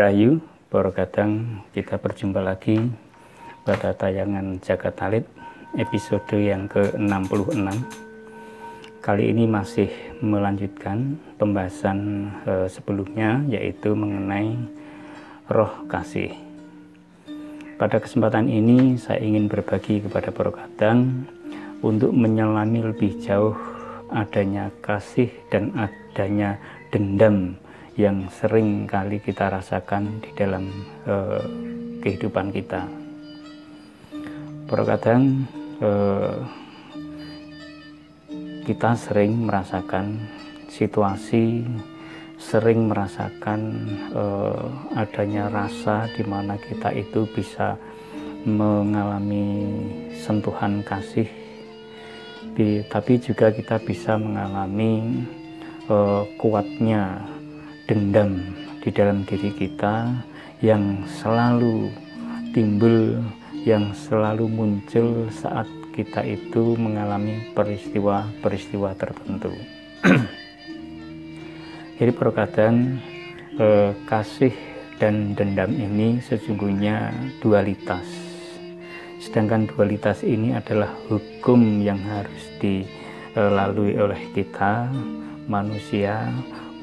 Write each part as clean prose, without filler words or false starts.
Rahayu, para kadang kita berjumpa lagi pada tayangan Jagat Alit episode yang ke-66. Kali ini masih melanjutkan pembahasan sebelumnya, yaitu mengenai roh kasih. Pada kesempatan ini saya ingin berbagi kepada para kadang untuk menyelami lebih jauh adanya kasih dan adanya dendam yang sering kali kita rasakan di dalam kehidupan kita. Kadang kita sering merasakan situasi, sering merasakan adanya rasa di mana kita itu bisa mengalami sentuhan kasih, tapi juga kita bisa mengalami kuatnya dendam di dalam diri kita yang selalu timbul, yang selalu muncul saat kita itu mengalami peristiwa-peristiwa tertentu. Jadi kadang kasih dan dendam ini sesungguhnya dualitas. Sedangkan dualitas ini adalah hukum yang harus dilalui oleh kita manusia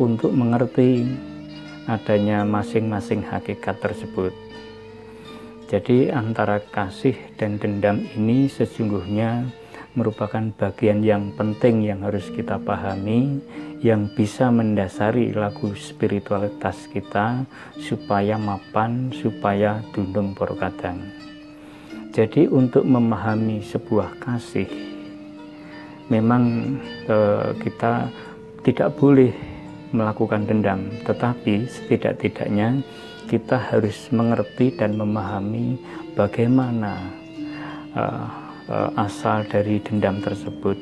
untuk mengerti adanya masing-masing hakikat tersebut. Jadi antara kasih dan dendam ini sesungguhnya merupakan bagian yang penting yang harus kita pahami, yang bisa mendasari laku spiritualitas kita supaya mapan, supaya dunung para kadang. Jadi untuk memahami sebuah kasih, memang kita tidak boleh melakukan dendam, tetapi setidak-tidaknya kita harus mengerti dan memahami bagaimana asal dari dendam tersebut,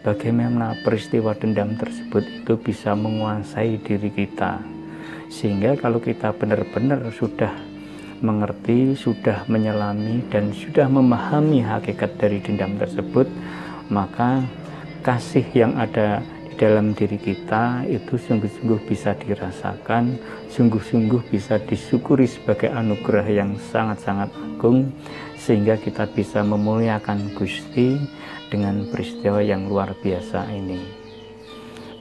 bagaimana peristiwa dendam tersebut itu bisa menguasai diri kita, sehingga kalau kita benar-benar sudah mengerti, sudah menyelami dan sudah memahami hakikat dari dendam tersebut, maka kasih yang ada dalam diri kita itu sungguh-sungguh bisa dirasakan, sungguh-sungguh bisa disyukuri sebagai anugerah yang sangat-sangat agung, sehingga kita bisa memuliakan Gusti dengan peristiwa yang luar biasa ini.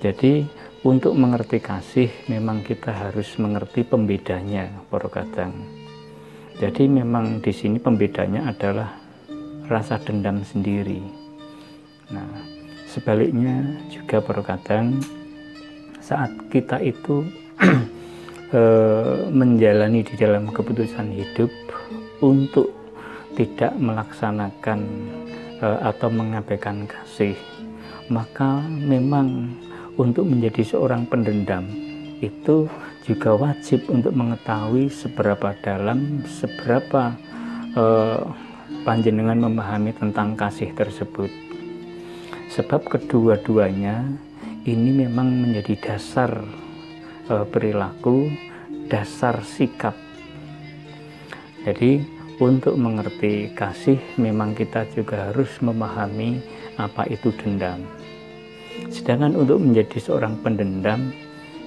Jadi untuk mengerti kasih memang kita harus mengerti pembedanya, para kadang. Jadi memang di sini pembedanya adalah rasa dendam sendiri. Nah, sebaliknya juga para kadang saat kita itu menjalani di dalam keputusan hidup untuk tidak melaksanakan atau mengabaikan kasih, maka memang untuk menjadi seorang pendendam itu juga wajib untuk mengetahui seberapa dalam, seberapa panjenengan memahami tentang kasih tersebut. Sebab kedua-duanya ini memang menjadi dasar perilaku, dasar sikap. Jadi untuk mengerti kasih memang kita juga harus memahami apa itu dendam. Sedangkan untuk menjadi seorang pendendam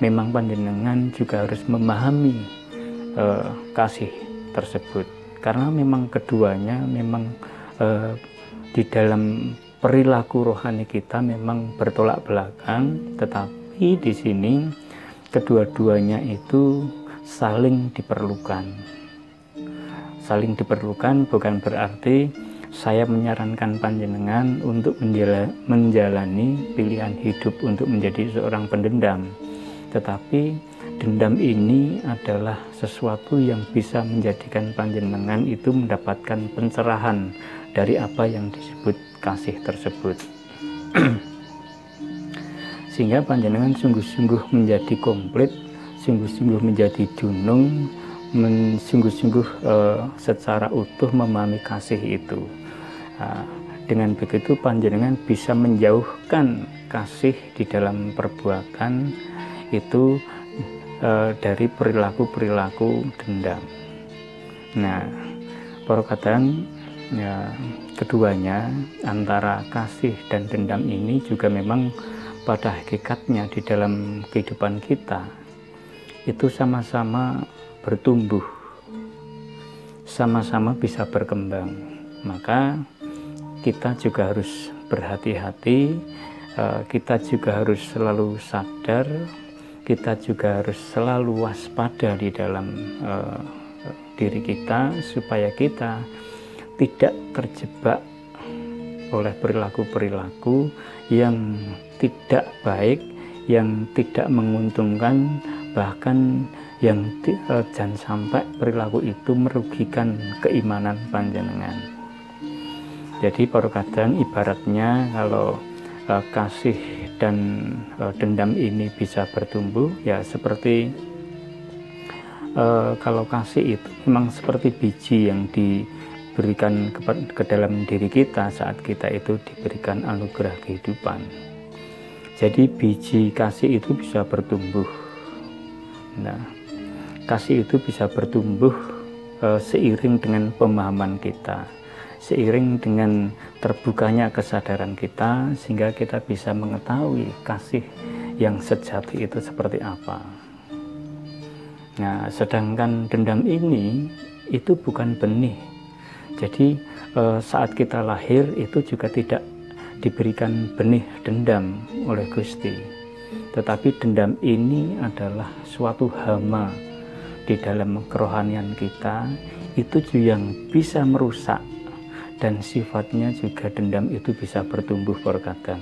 memang panjenengan juga harus memahami kasih tersebut, karena memang keduanya memang di dalam perilaku rohani kita memang bertolak belakang, tetapi di sini kedua-duanya itu saling diperlukan. Saling diperlukan bukan berarti saya menyarankan panjenengan untuk menjalani pilihan hidup untuk menjadi seorang pendendam, tetapi dendam ini adalah sesuatu yang bisa menjadikan panjenengan itu mendapatkan pencerahan dari apa yang disebut kasih tersebut. Sehingga panjenengan sungguh-sungguh menjadi komplit, sungguh-sungguh menjadi dunung, sungguh-sungguh secara utuh memahami kasih itu. Dengan begitu panjenengan bisa menjauhkan kasih di dalam perbuatan itu dari perilaku-perilaku dendam. Nah, para kadang keduanya antara kasih dan dendam ini juga memang pada hakikatnya di dalam kehidupan kita itu sama-sama bertumbuh, sama-sama bisa berkembang. Maka kita juga harus berhati-hati, kita juga harus selalu sadar, kita juga harus selalu waspada di dalam diri kita, supaya kita tidak terjebak oleh perilaku-perilaku yang tidak baik, yang tidak menguntungkan, bahkan yang jangan sampai perilaku itu merugikan keimanan panjenengan. Jadi para kadang ibaratnya kalau kasih dan dendam ini bisa bertumbuh, ya seperti kalau kasih itu memang seperti biji yang diberikan ke dalam diri kita saat kita itu diberikan anugerah kehidupan. Jadi biji kasih itu bisa bertumbuh. Nah, kasih itu bisa bertumbuh seiring dengan pemahaman kita, seiring dengan terbukanya kesadaran kita, sehingga kita bisa mengetahui kasih yang sejati itu seperti apa. Nah, sedangkan dendam ini itu bukan benih. Jadi saat kita lahir itu juga tidak diberikan benih dendam oleh Gusti, tetapi dendam ini adalah suatu hama di dalam kerohanian kita, itu juga yang bisa merusak, dan sifatnya juga dendam itu bisa bertumbuh berkadang.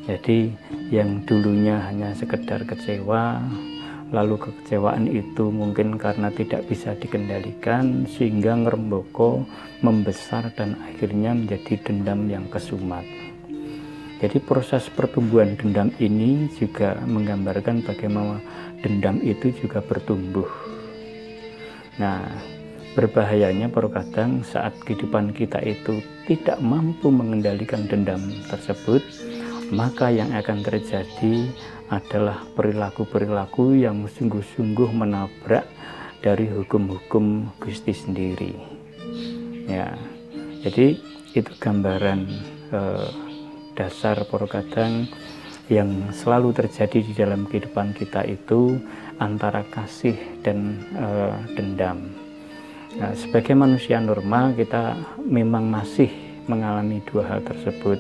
Jadi yang dulunya hanya sekedar kecewa, lalu kekecewaan itu mungkin karena tidak bisa dikendalikan sehingga ngeremboko, membesar, dan akhirnya menjadi dendam yang kesumat. Jadi proses pertumbuhan dendam ini juga menggambarkan bagaimana dendam itu juga bertumbuh. Nah, berbahayanya kadang saat kehidupan kita itu tidak mampu mengendalikan dendam tersebut, maka yang akan terjadi adalah perilaku-perilaku yang sungguh-sungguh menabrak dari hukum-hukum Gusti sendiri. Ya, jadi itu gambaran dasar kadang yang selalu terjadi di dalam kehidupan kita itu antara kasih dan dendam. Nah, sebagai manusia normal kita memang masih mengalami dua hal tersebut,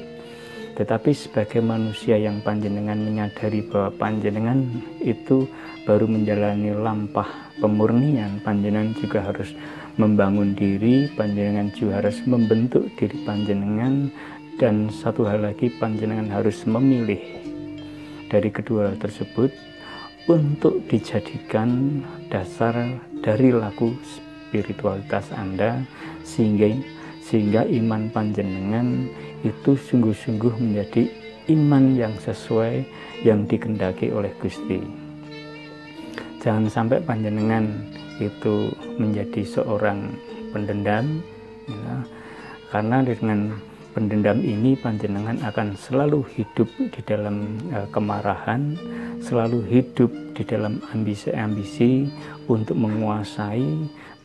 tetapi sebagai manusia yang panjenengan menyadari bahwa panjenengan itu baru menjalani lampah pemurnian, panjenengan juga harus membangun diri, panjenengan juga harus membentuk diri panjenengan, dan satu hal lagi, panjenengan harus memilih dari kedua hal tersebut untuk dijadikan dasar dari laku spiritualitas Anda, sehingga iman panjenengan itu sungguh-sungguh menjadi iman yang sesuai yang dikehendaki oleh Gusti. Jangan sampai panjenengan itu menjadi seorang pendendam, ya, karena dengan pendendam ini panjenengan akan selalu hidup di dalam kemarahan, selalu hidup di dalam ambisi-ambisi untuk menguasai,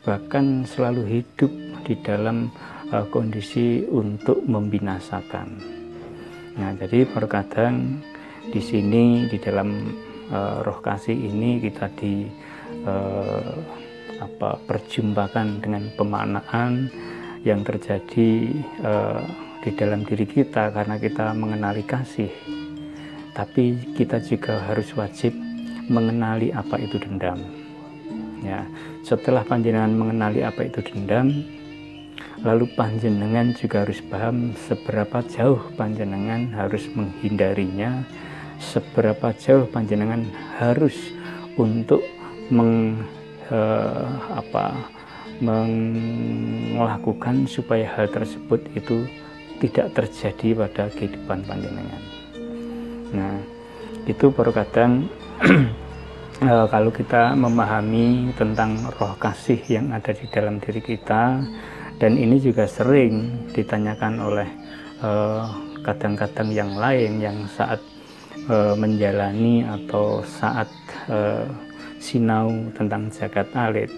bahkan selalu hidup di dalam kondisi untuk membinasakan. Nah, jadi terkadang di sini di dalam roh kasih ini kita perjumpakan dengan pemaknaan yang terjadi di dalam diri kita karena kita mengenali kasih, tapi kita juga harus wajib mengenali apa itu dendam. Ya, setelah panjenengan mengenali apa itu dendam, lalu panjenengan juga harus paham seberapa jauh panjenengan harus menghindarinya, seberapa jauh panjenengan harus untuk melakukan supaya hal tersebut itu tidak terjadi pada kehidupan panjenengan. Nah, itu baru kadang kalau kita memahami tentang roh kasih yang ada di dalam diri kita, dan ini juga sering ditanyakan oleh kadang-kadang yang lain yang saat menjalani atau saat sinau tentang jagat alit,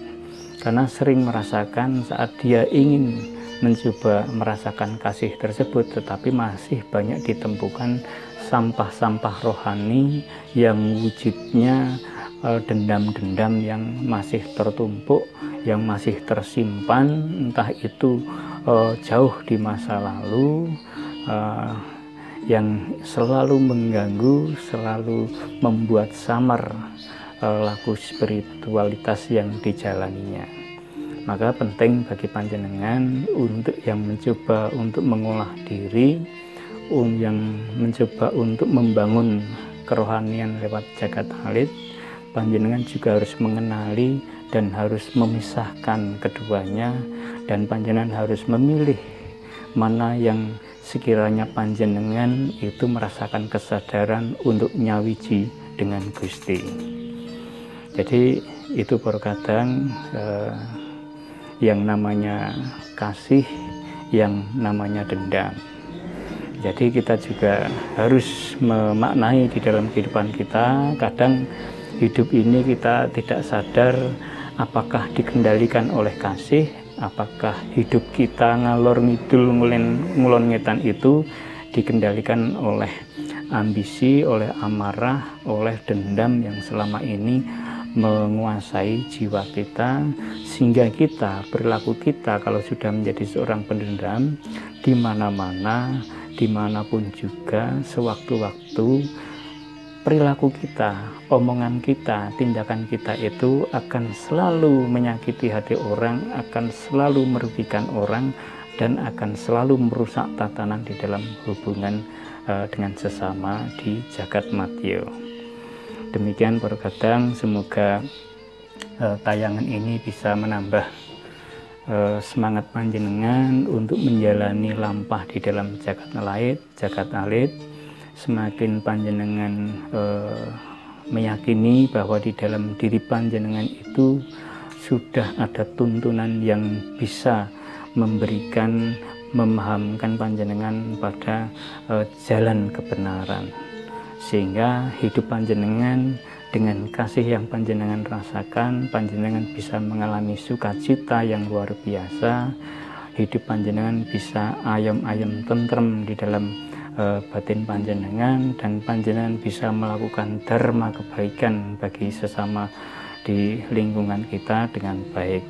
karena sering merasakan saat dia ingin mencoba merasakan kasih tersebut, tetapi masih banyak ditemukan sampah-sampah rohani yang wujudnya dendam-dendam yang masih tertumpuk, yang masih tersimpan, entah itu jauh di masa lalu, yang selalu mengganggu, selalu membuat samar laku spiritualitas yang dijalaninya. Maka penting bagi panjenengan untuk yang mencoba untuk mengolah diri, yang mencoba untuk membangun kerohanian lewat jagat alit, panjenengan juga harus mengenali dan harus memisahkan keduanya, dan panjenengan harus memilih mana yang sekiranya panjenengan itu merasakan kesadaran untuk nyawiji dengan Gusti. Jadi itu perkadang yang namanya kasih, yang namanya dendam. Jadi kita juga harus memaknai di dalam kehidupan kita. Kadang hidup ini kita tidak sadar apakah dikendalikan oleh kasih, apakah hidup kita ngalor ngidul ngulon ngetan itu dikendalikan oleh ambisi, oleh amarah, oleh dendam yang selama ini menguasai jiwa kita, sehingga kita, perilaku kita kalau sudah menjadi seorang pendendam, di mana-mana, dimanapun juga, sewaktu-waktu perilaku kita, omongan kita, tindakan kita itu akan selalu menyakiti hati orang, akan selalu merugikan orang, dan akan selalu merusak tatanan di dalam hubungan dengan sesama di jagat matya. Demikian perkadang, semoga tayangan ini bisa menambah semangat panjenengan untuk menjalani lampah di dalam jagat alit. Semakin panjenengan meyakini bahwa di dalam diri panjenengan itu sudah ada tuntunan yang bisa memberikan, memahamkan panjenengan pada jalan kebenaran, sehingga hidup panjenengan dengan kasih yang panjenengan rasakan, panjenengan bisa mengalami sukacita yang luar biasa. Hidup panjenengan bisa ayem-ayem tentrem di dalam batin panjenengan, dan panjenengan bisa melakukan dharma kebaikan bagi sesama di lingkungan kita dengan baik.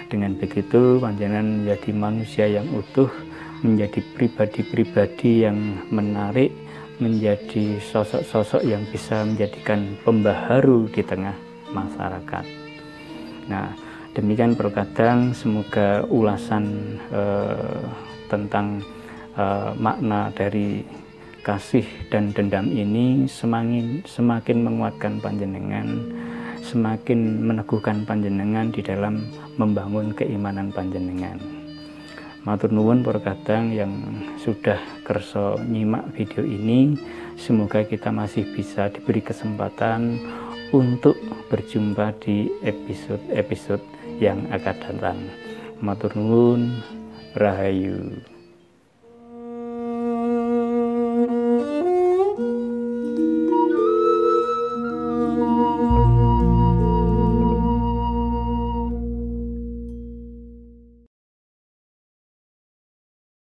Dengan begitu panjenengan menjadi manusia yang utuh, menjadi pribadi-pribadi yang menarik, menjadi sosok-sosok yang bisa menjadikan pembaharu di tengah masyarakat. Nah, demikian perkadang, semoga ulasan tentang makna dari kasih dan dendam ini semakin menguatkan panjenengan, semakin meneguhkan panjenengan di dalam membangun keimanan panjenengan. Matur nuwun perkadang yang sudah kerso nyimak video ini. Semoga kita masih bisa diberi kesempatan untuk berjumpa di episode-episode yang akan datang. Matur nuwun, rahayu.